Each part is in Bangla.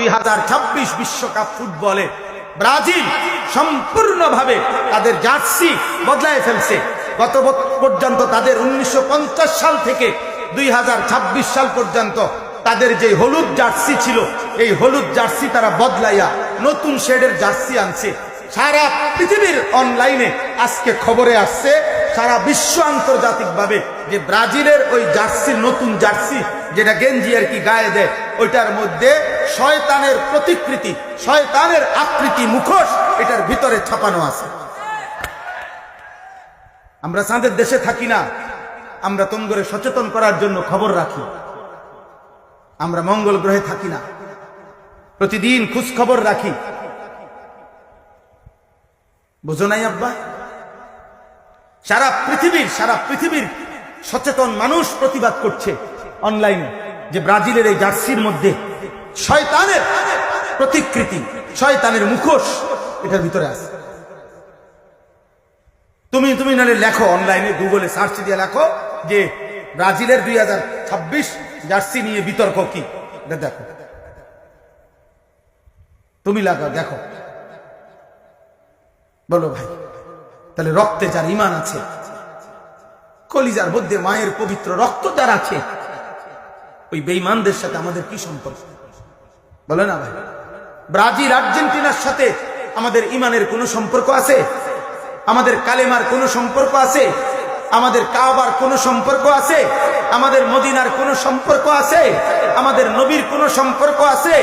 2026 বিশ্বকাপ ফুটবলে ব্রাজিল সম্পূর্ণভাবে তাদের জার্সি বদলায় ফেলছে। গত পর্যন্ত তাদের 1950 সাল থেকে 2026 সাল পর্যন্ত তাদের যে হলুদ জার্সি ছিল, এই হলুদ জার্সি তারা বদলাইয়া নতুন শেডের জার্সি আনছে। সারা পৃথিবীর অনলাইনে আজকে খবরে আসছে, সারা বিশ্ব আন্তর্জাতিকভাবে, যে ব্রাজিলের ওই জার্সির নতুন জার্সি যেটা গেঞ্জি আর কি গায়ে দেয়, ওইটার মধ্যে শয়তানের প্রতিকৃতি, শয়তানের আকৃতি, মুখোশ এটার ভিতরে ছাপানো আছে। আমরা চাঁদের দেশে থাকি না, আমরা তোমগরে সচেতন করার জন্য খবর রাখি। আমরা মঙ্গল গ্রহে থাকি না, প্রতিদিন খোঁজ খবর রাখি। বুঝো নাই আব্বা? সারা পৃথিবীর সচেতন মানুষ প্রতিবাদ করছে অনলাইনে যে ব্রাজিলের এই জার্সির মধ্যে শয়তানের প্রতিকৃতি, শয়তানের মুখোশ এটার ভিতরে আছে। তুমি নালে লেখো অনলাইনে, গুগলে সার্চ দিয়ে লেখো যে ব্রাজিলের 2026 জার্সি নিয়ে বিতর্ক কি, দেখো। তুমি লাগাও, দেখো। বলো ভাই, তাহলে রক্তে যার ঈমান আছে, কলিজার মধ্যে মায়ের পবিত্র রক্ত যার আছে, ওই বেঈমানদের সাথে আমাদের কি সম্পর্ক? বলে না ভাই? ব্রাজিল আর্জেন্টিনার সাথে আমাদের ঈমানের কোনো সম্পর্ক আছে? আমাদের কালেমার কোনো সম্পর্ক আছে? আমাদের কাবার কোনো সম্পর্ক আছে? আমাদের মদিনার কোনো সম্পর্ক আছে? আমাদের নবীর কোনো সম্পর্ক আছে?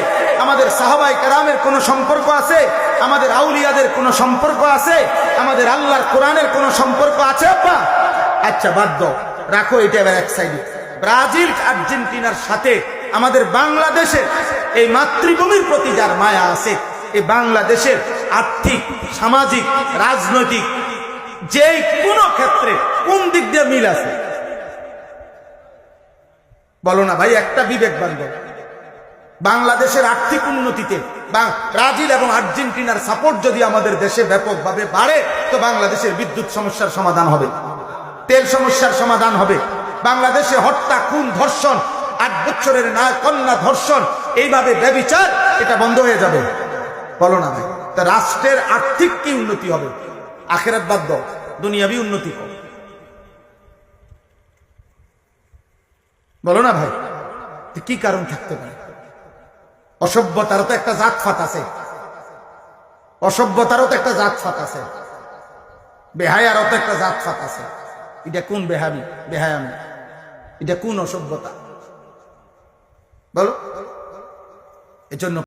আমাদের সাহাবায়ে কেরামের কোনো সম্পর্ক আছে? আমাদের আউলিয়াদের কোনো সম্পর্ক আছে? আমাদের আল্লাহর কোরআনের কোনো সম্পর্ক আছে? আপা আচ্ছা বাদ দাও, রাখো এটা এবার এক সাইডে। ব্রাজিল আর্জেন্টিনার সাথে আমাদের বাংলাদেশের এই মাতৃভূমির প্রতি যার মায়া আছে, এই বাংলাদেশের আর্থিক, সামাজিক, রাজনৈতিক যে কোনো ক্ষেত্রে কোন দিক দিয়ে মিল আছে? বলো না ভাই, একটা বিবেক বান্ধব। বাংলাদেশের আর্থিক উন্নতিতে ব্রাজিল এবং আর্জেন্টিনার সাপোর্ট যদি আমাদের দেশে ব্যাপকভাবে বাড়ে, তো বাংলাদেশের বিদ্যুৎ সমস্যার সমাধান হবে, তেল সমস্যার সমাধান হবে। বাংলাদেশে হত্যা, খুন, ধর্ষণ, 8 বছরের কন্যা ধর্ষণ, এইভাবে ব্যভিচার, এটা বন্ধ হয়ে যাবে। বলো না ভাই? তা রাষ্ট্রের আর্থিক কি উন্নতি হবে? আখিরাত বাদ দাও, দুনিয়াবি উন্নতি হোক। বলো না ভাই? কি কারণ থাকতে পারে? অসভ্যতারও তো একটা জাতফাত আছে, অসভ্যতারও তো একটা জাতফাত আছে, বেহায়ারও তো একটা জাতফাত আছে। এটা কোন বেহায়ামি? এটা কোন অসভ্যতা? বলো। এজন্য